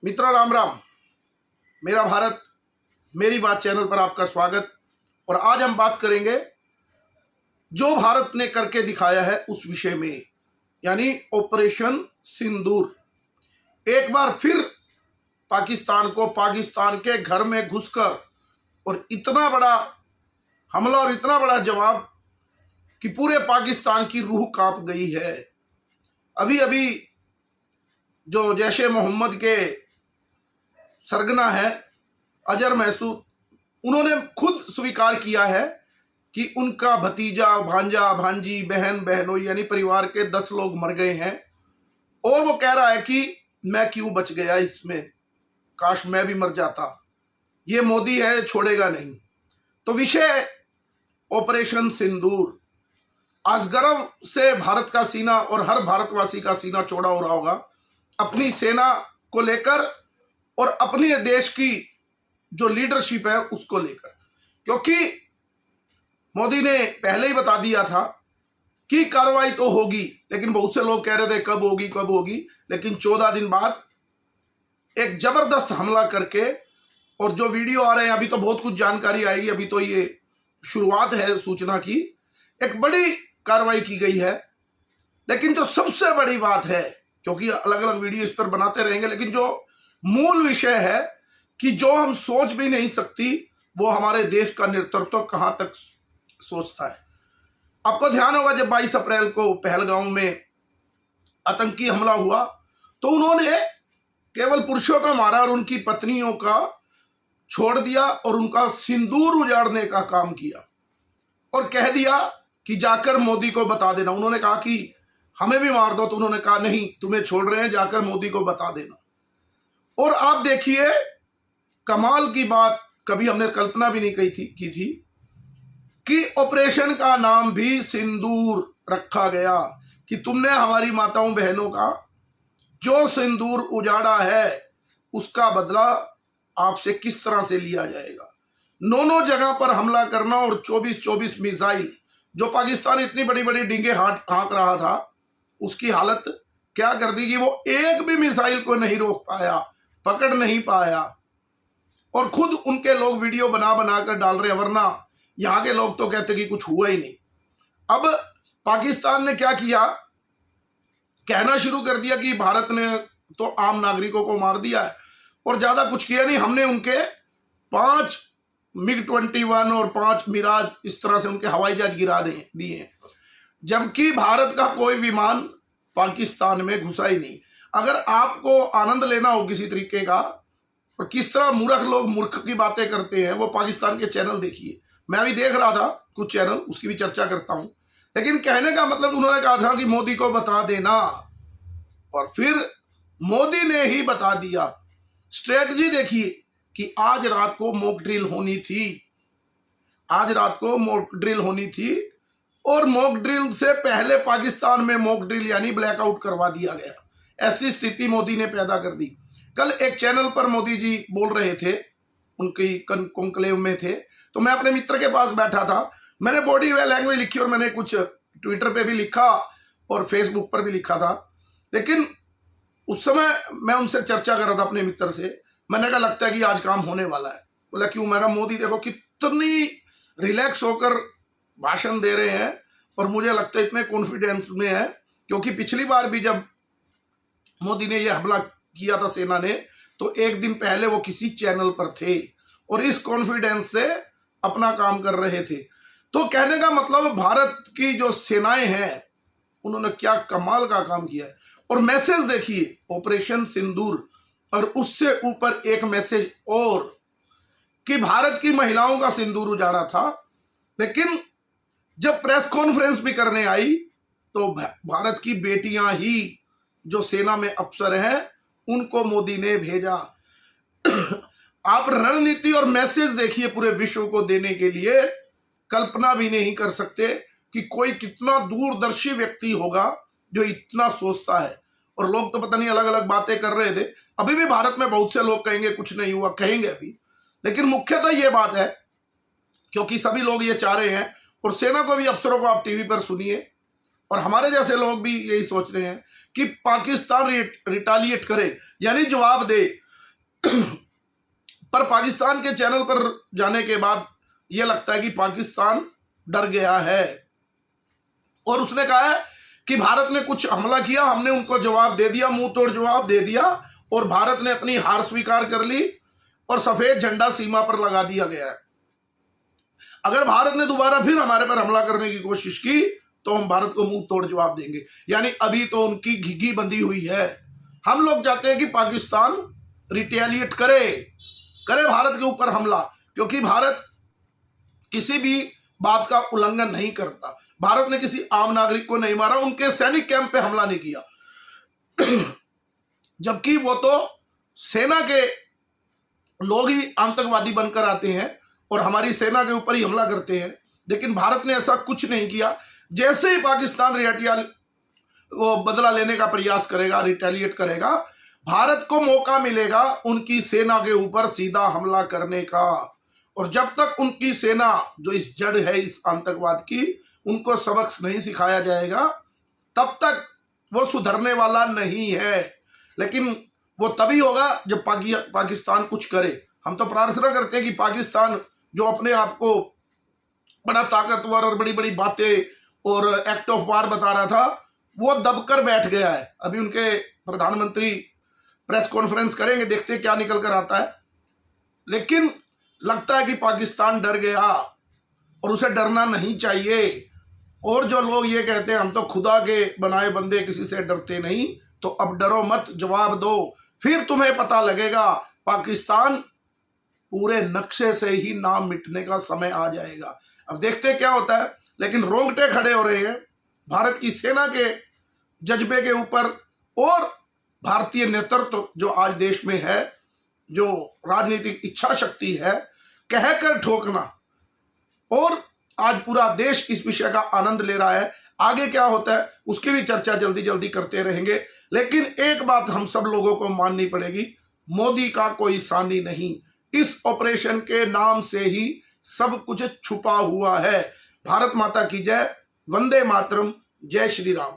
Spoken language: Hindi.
मित्रों राम राम। मेरा भारत मेरी बात चैनल पर आपका स्वागत। और आज हम बात करेंगे जो भारत ने करके दिखाया है उस विषय में, यानी ऑपरेशन सिंदूर। एक बार फिर पाकिस्तान को पाकिस्तान के घर में घुसकर और इतना बड़ा हमला और इतना बड़ा जवाब कि पूरे पाकिस्तान की रूह कांप गई है। अभी अभी जो जैश ए मोहम्मद के सरगना है अजहर मैसूद, उन्होंने खुद स्वीकार किया है कि उनका भतीजा, भांजा, भांजी, बहन, बहनोई यानी परिवार के 10 लोग मर गए हैं। और वो कह रहा है कि मैं क्यों बच गया इसमें, काश मैं भी मर जाता। ये मोदी है, छोड़ेगा नहीं। तो विषय ऑपरेशन सिंदूर। आज गर्व से भारत का सीना और हर भारतवासी का सीना चौड़ा हो रहा होगा अपनी सेना को लेकर और अपने देश की जो लीडरशिप है उसको लेकर, क्योंकि मोदी ने पहले ही बता दिया था कि कार्रवाई तो होगी, लेकिन बहुत से लोग कह रहे थे कब होगी कब होगी। लेकिन 14 दिन बाद एक जबरदस्त हमला करके, और जो वीडियो आ रहे हैं अभी तो बहुत कुछ जानकारी आएगी, अभी तो ये शुरुआत है सूचना की, एक बड़ी कार्रवाई की गई है। लेकिन जो सबसे बड़ी बात है, क्योंकि अलग अलग वीडियो इस पर बनाते रहेंगे, लेकिन जो मूल विषय है कि जो हम सोच भी नहीं सकती वो हमारे देश का नेतृत्व कहां तक सोचता है। आपको ध्यान होगा जब 22 अप्रैल को पहलगांव में आतंकी हमला हुआ तो उन्होंने केवल पुरुषों का मारा और उनकी पत्नियों का छोड़ दिया और उनका सिंदूर उजाड़ने का काम किया और कह दिया कि जाकर मोदी को बता देना। उन्होंने कहा कि हमें भी मार दो, तो उन्होंने कहा नहीं, तुम्हें छोड़ रहे हैं, जाकर मोदी को बता देना। और आप देखिए कमाल की बात, कभी हमने कल्पना भी नहीं की थी कि ऑपरेशन का नाम भी सिंदूर रखा गया, कि तुमने हमारी माताओं बहनों का जो सिंदूर उजाड़ा है उसका बदला आपसे किस तरह से लिया जाएगा। 9 जगह पर हमला करना और 24 मिसाइल, जो पाकिस्तान इतनी बड़ी बड़ी डींगे हाँक रहा था उसकी हालत क्या कर दी कि वो एक भी मिसाइल को नहीं रोक पाया, पकड़ नहीं पाया। और खुद उनके लोग वीडियो बना बना कर डाल रहे हैं, वरना यहां के लोग तो कहते कि कुछ हुआ ही नहीं। अब पाकिस्तान ने क्या किया, कहना शुरू कर दिया कि भारत ने तो आम नागरिकों को मार दिया है और ज्यादा कुछ किया नहीं, हमने उनके 5 MiG-21 और 5 मिराज इस तरह से उनके हवाई जहाज गिरा दिए, जबकि भारत का कोई विमान पाकिस्तान में घुसा ही नहीं। अगर आपको आनंद लेना हो किसी तरीके का और किस तरह मूर्ख लोग मूर्ख की बातें करते हैं, वो पाकिस्तान के चैनल देखिए। मैं भी देख रहा था कुछ चैनल, उसकी भी चर्चा करता हूं। लेकिन कहने का मतलब उन्होंने कहा था कि मोदी को बता देना, और फिर मोदी ने ही बता दिया। स्ट्रेटजी देखिए कि आज रात को मॉक ड्रिल होनी थी, आज रात को मॉक ड्रिल होनी थी, और मॉक ड्रिल से पहले पाकिस्तान में मॉक ड्रिल यानी ब्लैकआउट करवा दिया गया। ऐसी स्थिति मोदी ने पैदा कर दी। कल एक चैनल पर मोदी जी बोल रहे थे, उनकी कॉन्क्लेव में थे, तो मैं अपने मित्र के पास बैठा था। मैंने बॉडी लैंग्वेज लिखी और मैंने कुछ ट्विटर पे भी लिखा और फेसबुक पर भी लिखा था। लेकिन उस समय मैं उनसे चर्चा कर रहा था अपने मित्र से, मैंने कहा लगता है कि आज काम होने वाला है। बोला क्यों? मैं कहा मोदी देखो कितनी रिलैक्स होकर भाषण दे रहे हैं और मुझे लगता है इतने कॉन्फिडेंस में है, क्योंकि पिछली बार भी जब मोदी ने यह हमला किया था सेना ने, तो एक दिन पहले वो किसी चैनल पर थे और इस कॉन्फिडेंस से अपना काम कर रहे थे। तो कहने का मतलब भारत की जो सेनाएं हैं उन्होंने क्या कमाल का काम किया है। और मैसेज देखिए ऑपरेशन सिंदूर, और उससे ऊपर एक मैसेज और कि भारत की महिलाओं का सिंदूर उजाड़ा था। लेकिन जब प्रेस कॉन्फ्रेंस भी करने आई तो भारत की बेटियां ही जो सेना में अफसर हैं उनको मोदी ने भेजा। आप रणनीति और मैसेज देखिए पूरे विश्व को देने के लिए, कल्पना भी नहीं कर सकते कि कोई कितना दूरदर्शी व्यक्ति होगा जो इतना सोचता है। और लोग तो पता नहीं अलग अलग बातें कर रहे थे। अभी भी भारत में बहुत से लोग कहेंगे कुछ नहीं हुआ, कहेंगे अभी, लेकिन मुख्यतः ये बात है क्योंकि सभी लोग ये चाह रहे हैं, और सेना को भी, अफसरों को आप टीवी पर सुनिए, और हमारे जैसे लोग भी यही सोच रहे हैं कि पाकिस्तान रिटालिएट करे, यानी जवाब दे। पर पाकिस्तान के चैनल पर जाने के बाद यह लगता है कि पाकिस्तान डर गया है और उसने कहा है कि भारत ने कुछ हमला किया, हमने उनको जवाब दे दिया, मुंह तोड़ जवाब दे दिया और भारत ने अपनी हार स्वीकार कर ली और सफेद झंडा सीमा पर लगा दिया गया है। अगर भारत ने दोबारा फिर हमारे पर हमला करने की कोशिश की तो हम भारत को मुंह तोड़ जवाब देंगे। यानी अभी तो उनकी घिघी बंधी हुई है। हम लोग चाहते हैं कि पाकिस्तान रिटेलिएट करे भारत के ऊपर हमला, क्योंकि भारत किसी भी बात का उल्लंघन नहीं करता। भारत ने किसी आम नागरिक को नहीं मारा, उनके सैनिक कैंप पे हमला नहीं किया जबकि वो तो सेना के लोग ही आतंकवादी बनकर आते हैं और हमारी सेना के ऊपर ही हमला करते हैं। लेकिन भारत ने ऐसा कुछ नहीं किया। जैसे ही पाकिस्तान वो बदला लेने का प्रयास करेगा, रिटेलिएट करेगा, भारत को मौका मिलेगा उनकी सेना के ऊपर सीधा हमला करने का। और जब तक उनकी सेना जो इस जड़ है इस आतंकवाद की, उनको सबक नहीं सिखाया जाएगा, तब तक वो सुधरने वाला नहीं है। लेकिन वो तभी होगा जब पाकिस्तान कुछ करे। हम तो प्रार्थना करते हैं कि पाकिस्तान जो अपने आप को बड़ा ताकतवर और बड़ी बड़ी बातें और एक्ट ऑफ वार बता रहा था, वो दबकर बैठ गया है। अभी उनके प्रधानमंत्री प्रेस कॉन्फ्रेंस करेंगे, देखते हैं क्या निकल कर आता है। लेकिन लगता है कि पाकिस्तान डर गया और उसे डरना नहीं चाहिए। और जो लोग ये कहते हैं हम तो खुदा के बनाए बंदे, किसी से डरते नहीं, तो अब डरो मत, जवाब दो, फिर तुम्हें पता लगेगा पाकिस्तान पूरे नक्शे से ही नाम मिटने का समय आ जाएगा। अब देखते क्या होता है। लेकिन रोंगटे खड़े हो रहे हैं भारत की सेना के जज्बे के ऊपर और भारतीय नेतृत्व जो आज देश में है, जो राजनीतिक इच्छा शक्ति है, कहकर ठोकना। और आज पूरा देश इस विषय का आनंद ले रहा है। आगे क्या होता है उसकी भी चर्चा जल्दी जल्दी करते रहेंगे। लेकिन एक बात हम सब लोगों को माननी पड़ेगी, मोदी का कोई सानी नहीं। इस ऑपरेशन के नाम से ही सब कुछ छुपा हुआ है। भारत माता की जय, वंदे मातरम, जय श्री राम।